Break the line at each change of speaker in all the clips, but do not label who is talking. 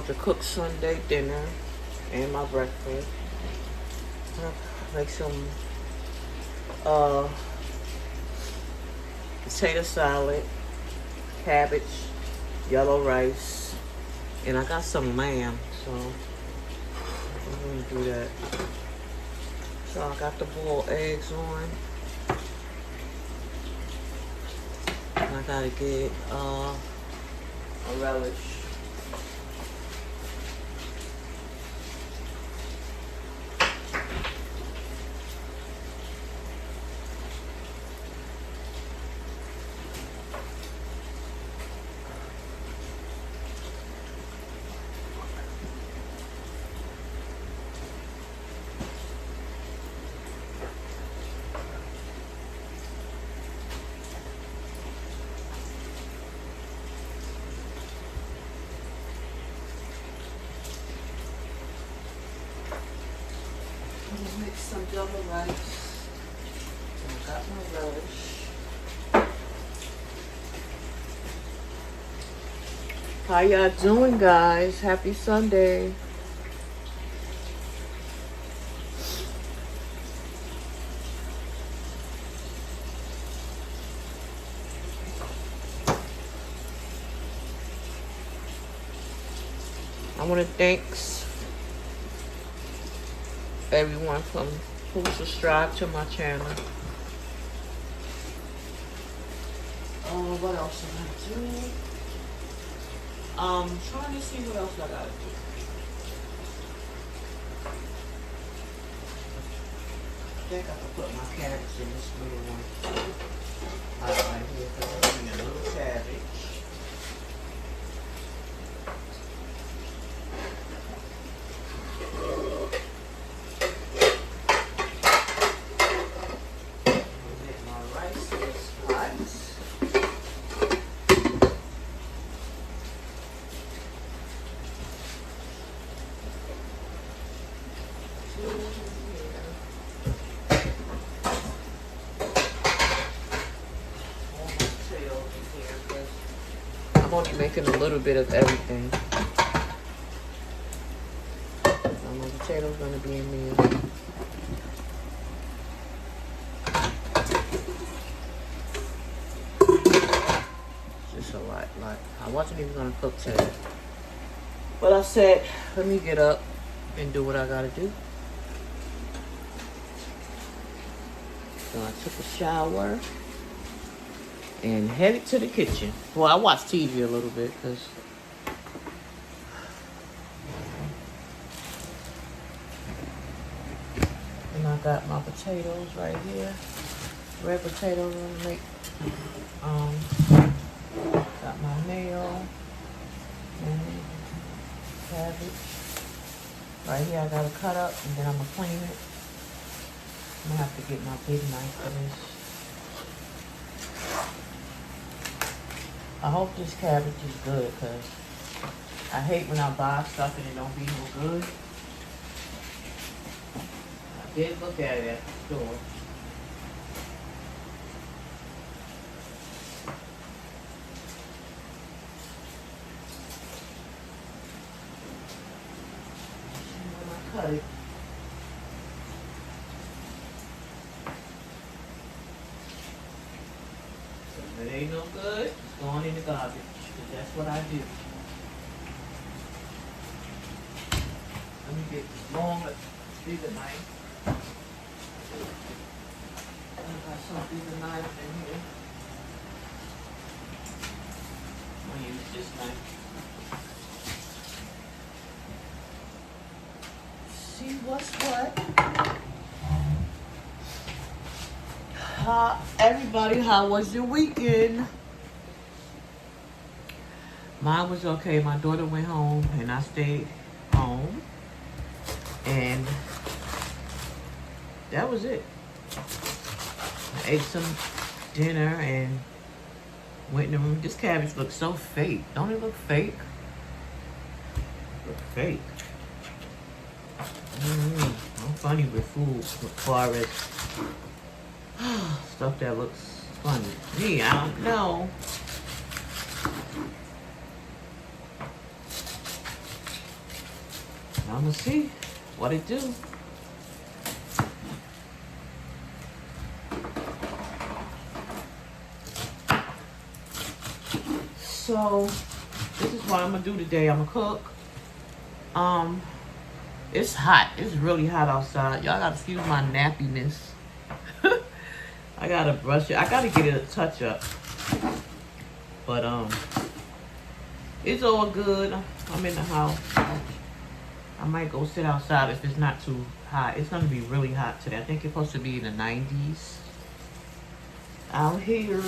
about to cook Sunday dinner and my breakfast. I'm gonna make some potato salad, cabbage, yellow rice, and I got some lamb, so I'm gonna do that. So I got the boiled eggs on. And I gotta get a relish. Mix some yellow rice. I got my relish. How y'all doing, guys? Happy Sunday. I want to thank everyone who subscribed to my channel. Oh, what else am I doing? Trying to see what else I gotta do. I think I can put my carrots in this little one. Right here, because I'm putting a little cabbage. I'm only making a little bit of everything. So my potatoes gonna be in there. Just a lot. I wasn't even gonna cook today, but I said, let me get up and do what I gotta do. So I took a shower and headed to the kitchen. Well, I watched TV a little bit because and I got my potatoes right here. Red potatoes I'm gonna make. Got my mayo and cabbage. Right here I gotta cut up and then I'm gonna clean it. I'm gonna have to get my big knife for this. I hope this cabbage is good because I hate when I buy stuff and it don't be no good. I did look at it at the store. When I cut it. If it ain't no good, it's going in the garbage. Because that's what I do. Let me get this longer, bigger knife. I got some bigger knife in here. I'm going to use this knife. See what's what? Everybody, how was your weekend? Mine was okay. My daughter went home and I stayed home. And that was it. I ate some dinner and went in the room. This cabbage looks so fake. Don't it look fake? Look fake. I'm funny with food as far as stuff that looks funny. Me, I don't know. I'm gonna see what it do. So this is what I'm gonna do today. I'm gonna cook. It's hot. It's really hot outside. Y'all gotta excuse my nappiness. I gotta brush it. I gotta get it a touch up. But it's all good. I'm in the house. I might go sit outside if it's not too hot. It's gonna be really hot today. I think it's supposed to be in the 90s out here.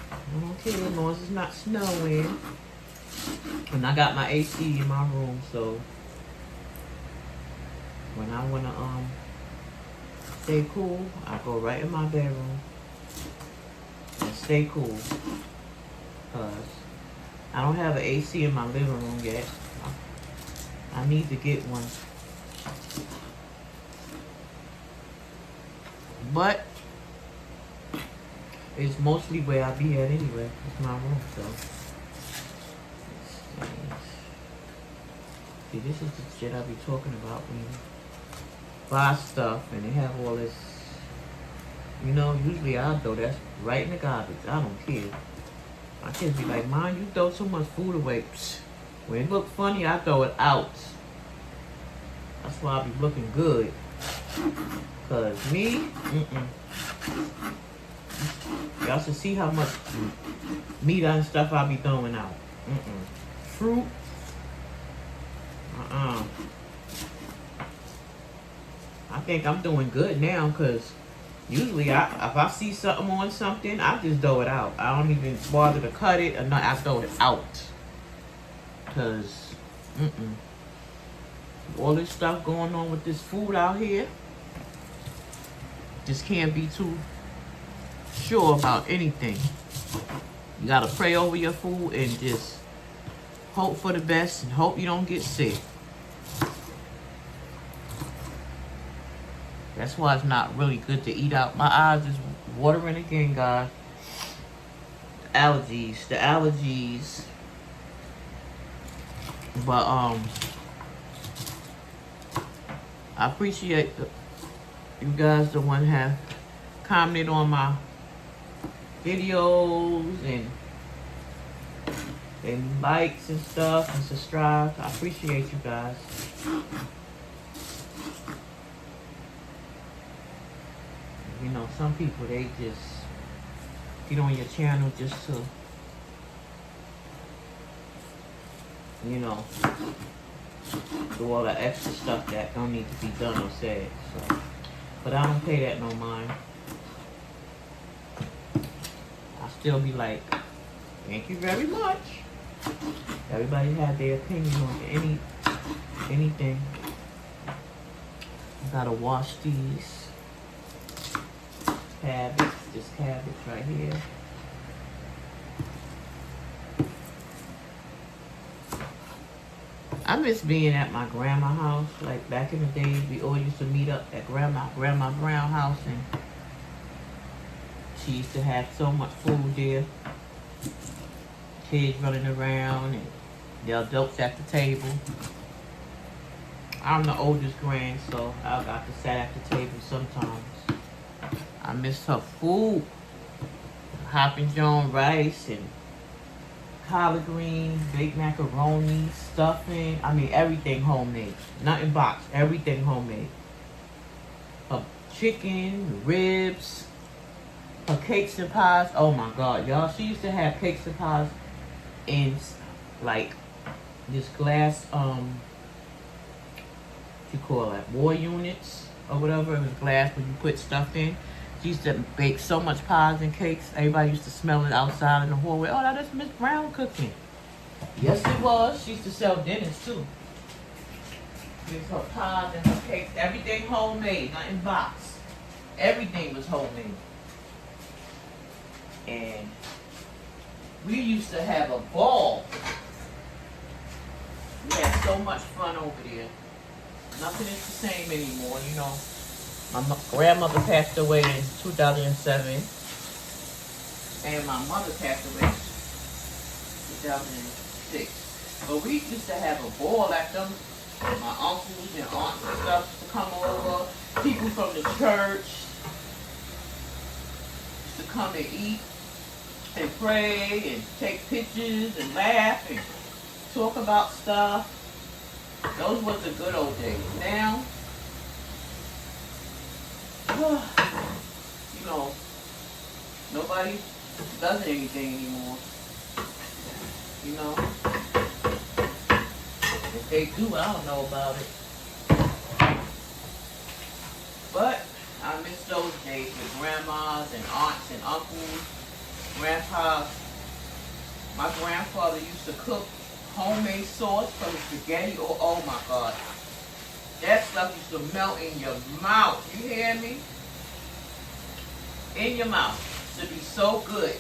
I don't care as long as it's not snowing. And I got my AC in my room, so when I wanna stay cool, I go right in my bedroom and stay cool. Cause I don't have an AC in my living room yet. I need to get one. But it's mostly where I be at anyway. It's my room, so. See, this is the shit I be talking about when you buy stuff and they have all this. You know, usually I throw that right in the garbage. I don't care. My kids be like, Mom, you throw so much food away. Psst. When it look funny, I throw it out. That's why I be looking good. Cause me, y'all should see how much meat and stuff I be throwing out. Fruit. I think I'm doing good now because usually if I see something on something, I just throw it out. I don't even bother to cut it or not. I throw it out. Because, all this stuff going on with this food out here, just can't be too sure about anything. You got to pray over your food and just hope for the best and hope you don't get sick. That's why it's not really good to eat out. My eyes is watering again, guys. The allergies. But I appreciate you guys, the one have commented on my videos and likes and stuff and subscribe. I appreciate you guys. You know, some people, they just get on your channel just to, you know, do all the extra stuff that don't need to be done or said. So, but I don't pay that no mind. I still be like, thank you very much. Everybody had their opinion on anything. I gotta wash these cabbage, this cabbage right here. I miss being at my grandma's house. Like back in the days, we all used to meet up at Grandma Brown house, and she used to have so much food there. Kids running around and the adults at the table. I'm the oldest grand, so I got to sit at the table sometimes. I miss her food. Hoppin' John rice and collard greens, baked macaroni, stuffing. I mean, everything homemade. Nothing boxed. Everything homemade. Her chicken, ribs, her cakes and pies. Oh my God, y'all. She used to have cakes and pies in like this glass, what you call it, war units or whatever. It was glass when you put stuff in. She used to bake so much pies and cakes. Everybody used to smell it outside in the hallway. Oh, that is Miss Brown cooking. Yes, it was. She used to sell dinners, too. With her pies and her cakes. Everything homemade, nothing boxed. Everything was homemade. And we used to have a ball. We had so much fun over there. Nothing is the same anymore, you know. My grandmother passed away in 2007, and my mother passed away in 2000. sick. But we used to have a ball at them. My uncles and aunts and stuff used to come over. People from the church used to come and eat and pray and take pictures and laugh and talk about stuff. Those was the good old days. Now, you know, nobody does anything anymore. You know, if they do, I don't know about it. But I miss those days with grandmas and aunts and uncles, grandpas. My grandfather used to cook homemade sauce for the spaghetti. Oh my God. That stuff used to melt in your mouth. You hear me? In your mouth. It used to be so good.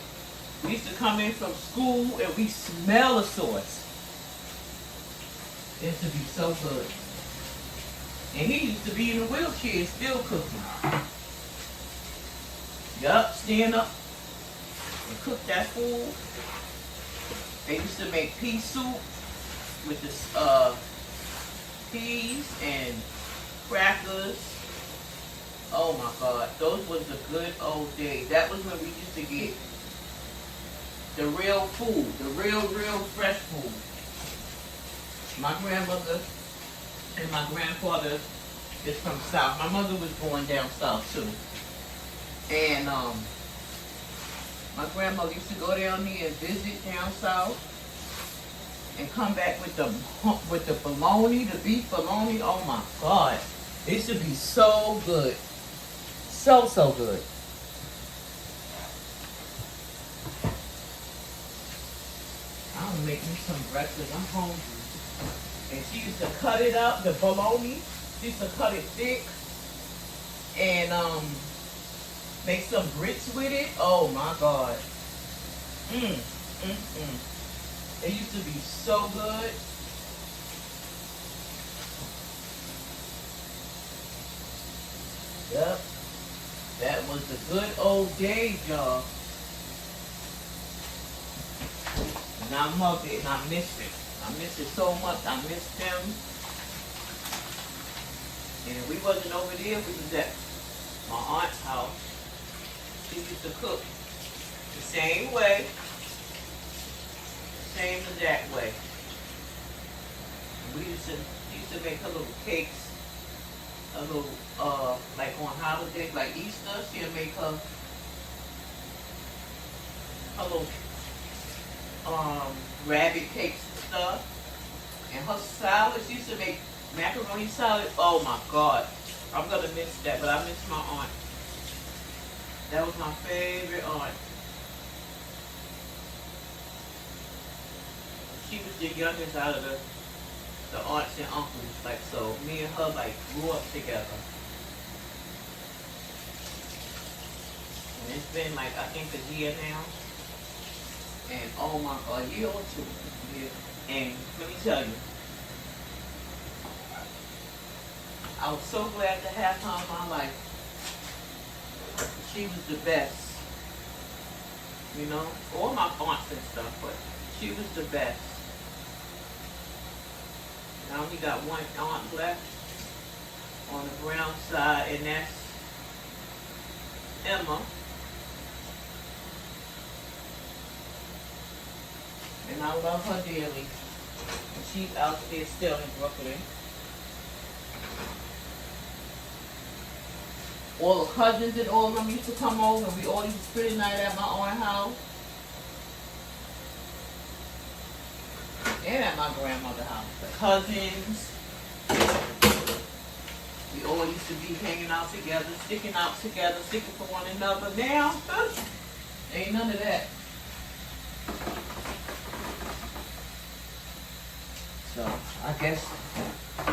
We used to come in from school and we smell the sauce. It used to be so good. And he used to be in a wheelchair still cooking. Yup, stand up and cook that food. They used to make pea soup with the peas and crackers. Oh my God, those was the good old days. That was when we used to get the real food, the real fresh food. My grandmother and my grandfather is from South. My mother was born down South too. And my grandmother used to go down there and visit down South and come back with the bologna, the beef bologna. Oh my God. It used to be so good. So good. I'm gonna make me some breakfast. I'm hungry. And she used to cut it up, the bologna. She used to cut it thick and make some grits with it. Oh my God. It used to be so good. Yep. That was the good old days, y'all. And I loved it and I missed it. I miss it so much. I miss them. And if we wasn't over there, we was at my aunt's house. She used to cook the same way. The same exact way. We used to make her little cakes. A little, like on holidays, like Easter, she'll make her little rabbit cakes and stuff. And her salad, she used to make macaroni salad. Oh my God. I'm gonna miss that, but I miss my aunt. That was my favorite aunt. She was the youngest out of the aunts and uncles, like, so me and her like grew up together. And it's been like, I think a year now. And oh my God, a year or two. Yeah. And let me tell you, I was so glad to have her in my life. She was the best. You know, all my aunts and stuff, but she was the best. I only got one aunt left on the brown side, and that's Emma. And I love her dearly. And she's out there still in Brooklyn. All the cousins and all of them used to come over, and we all used to spend the night at my aunt's house. And at my grandmother's house. The cousins. We all used to be hanging out together, sticking for one another. Now, ain't none of that. So, I guess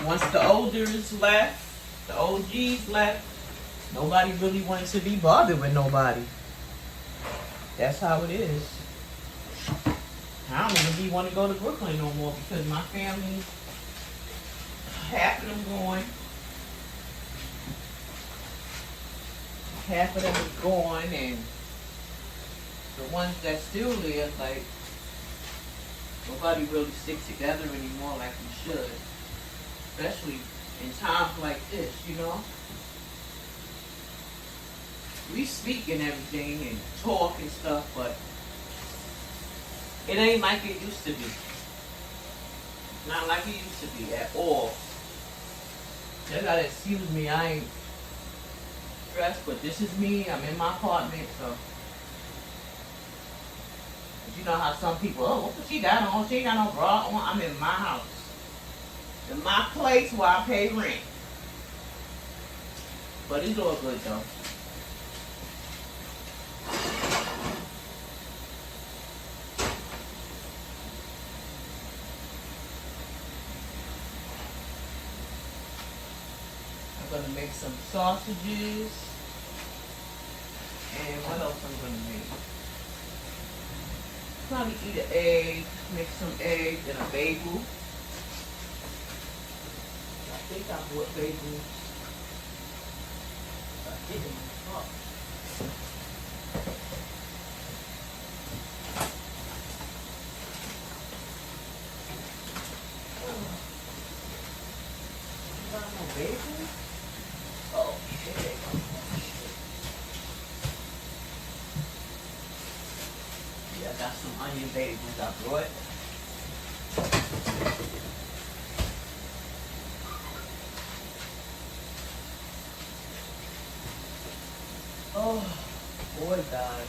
once the olders left, the OGs left, nobody really wanted to be bothered with nobody. That's how it is. I don't even want to go to Brooklyn no more because my family, half of them gone. Half of them is gone, and the ones that still live, like, Nobody really sticks together anymore like we should. Especially in times like this, you know? We speak and everything and talk and stuff, but it ain't like it used to be. Not like it used to be at all. You gotta excuse me, I ain't dressed, but this is me. I'm in my apartment, so. But you know how some people, oh, what she got on? She ain't got no bra on. I'm in my house. In my place where I pay rent. But it's all good though. I'm gonna make some sausages. And what else I'm gonna make? Probably eat an egg, make some eggs and a bagel. I think I bought bagels. I didn't. Oh. Got no bagels? Oh, shit. Yeah, I got some onion bagels I brought. Oh, boy, God.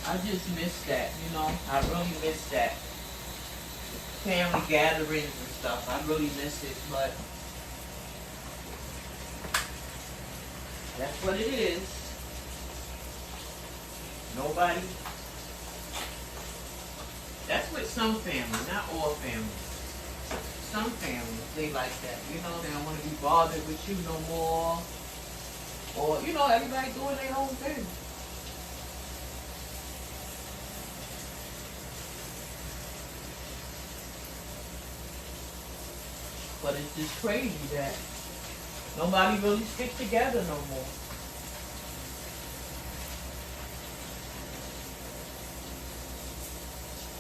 I just miss that, you know. I really miss that. Family gatherings and stuff. I really miss it, but that's what it is. Nobody. That's with some family, not all families. Some families, they like that. You know, they don't want to be bothered with you no more. Or, you know, everybody doing their own thing. But it's just crazy that nobody really sticks together no more.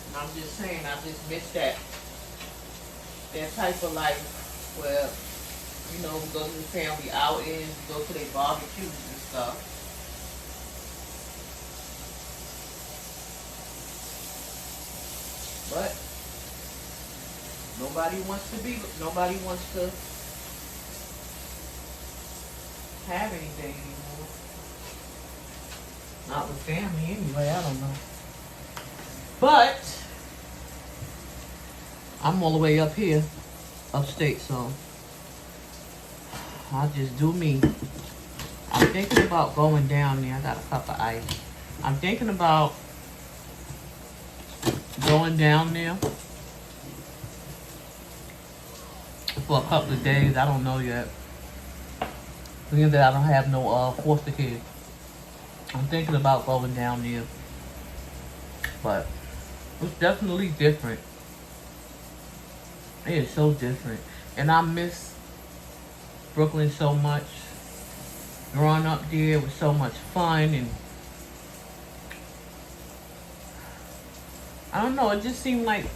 And I'm just saying, I just miss that type of life where, you know, we go to the family outings, we go to their barbecues and stuff. But nobody wants to have anything anymore. Not with family anyway, I don't know. But I'm all the way up here, upstate, so I'll just do me. I'm thinking about going down there. I got a cup of ice. I'm thinking about going down there for a couple of days. I don't know yet. Being that I don't have no foster kids, I'm thinking about going down there. But it's definitely different. It is so different. And I miss Brooklyn so much. Growing up there was so much fun, and I don't know, it just seemed like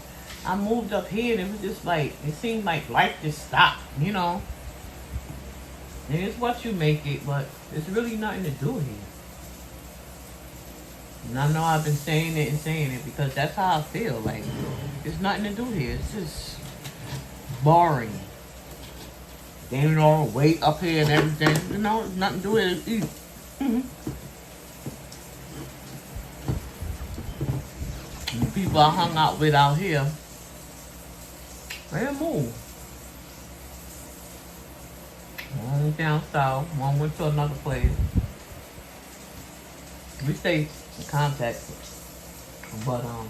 I moved up here and it was just like, it seemed like life just stopped, you know. And it's what you make it, but there's really nothing to do here. And I know I've been saying it because that's how I feel. Like, there's nothing to do here. It's just boring. Gaining all the weight up here and everything. You know, there's nothing to do with it. Eat. The people I hung out with out here, they moved. One went down south, one went to another place. We stay in contact, but I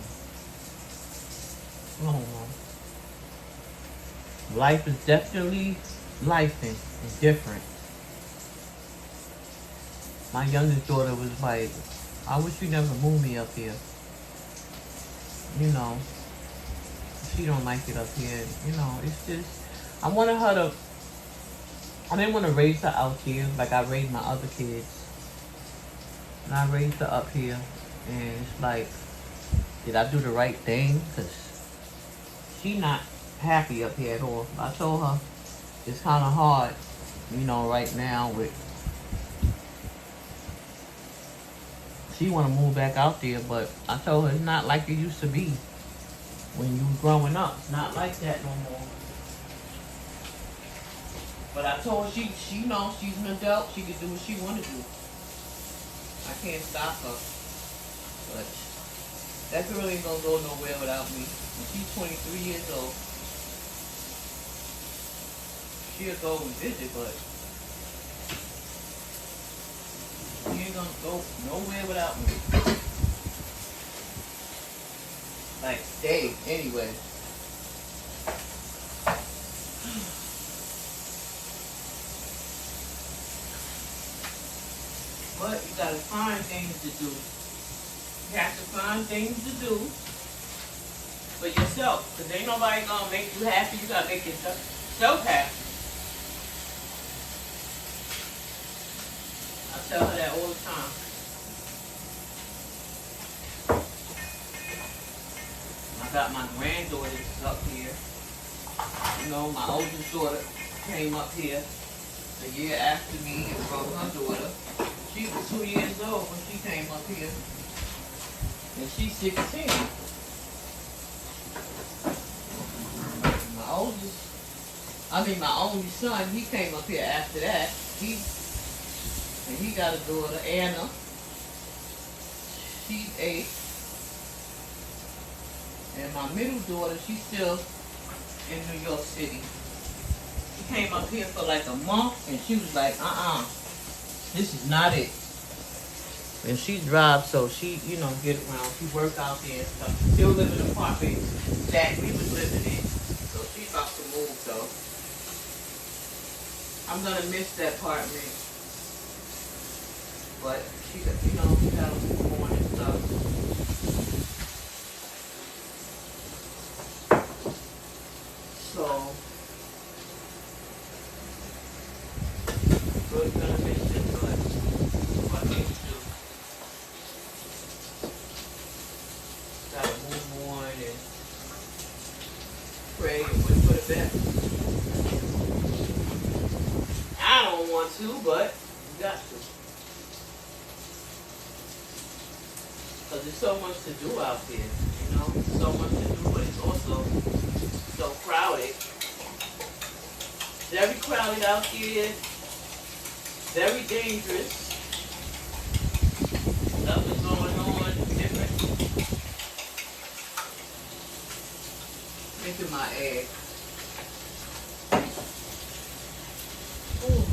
don't know. Life is definitely life and different. My youngest daughter was like, I wish you never moved me up here. You know, she don't like it up here. You know, it's just, I didn't want to raise her out here like I raised my other kids. And I raised her up here. And it's like, did I do the right thing? Because she not happy up here at all. I told her it's kind of hard, you know, right now with, she want to move back out there, but I told her it's not like it used to be when you was growing up. It's not like that no more. But I told her she knows she's an adult. She can do what she want to do. I can't stop her. But that girl ain't gonna go nowhere without me. And she's 23 years old. She'll go and visit, but she ain't gonna go nowhere without me. Like, stay, anyway. But you gotta find things to do. You have to find things to do for yourself. Because ain't nobody gonna make you happy. You gotta make yourself happy. I tell her that all the time. I got my granddaughters up here. You know, my oldest daughter came up here a year after me and brought her daughter. She was 2 years old when she came up here. And she's 16. My only son, he came up here after that. He got a daughter, Anna. She's 8. And my middle daughter, she's still in New York City. She came up here for like a month and she was like, this is not it. And she drives, so she, you know, get around. She work out there and stuff. Still live in the apartment that we was living in. So she's about to move, though. I'm gonna miss that apartment. But she, you know, she gotta move on and stuff. So, we're gonna miss it, but what can you do? Gotta move on and pray and wait for the best. I don't want to, but you got to. Because there's so much to do out there, you know? So much to do, but it's also so crowded. Very crowded out here. Very dangerous. Stuff is going on, different. Look at my egg. Ooh.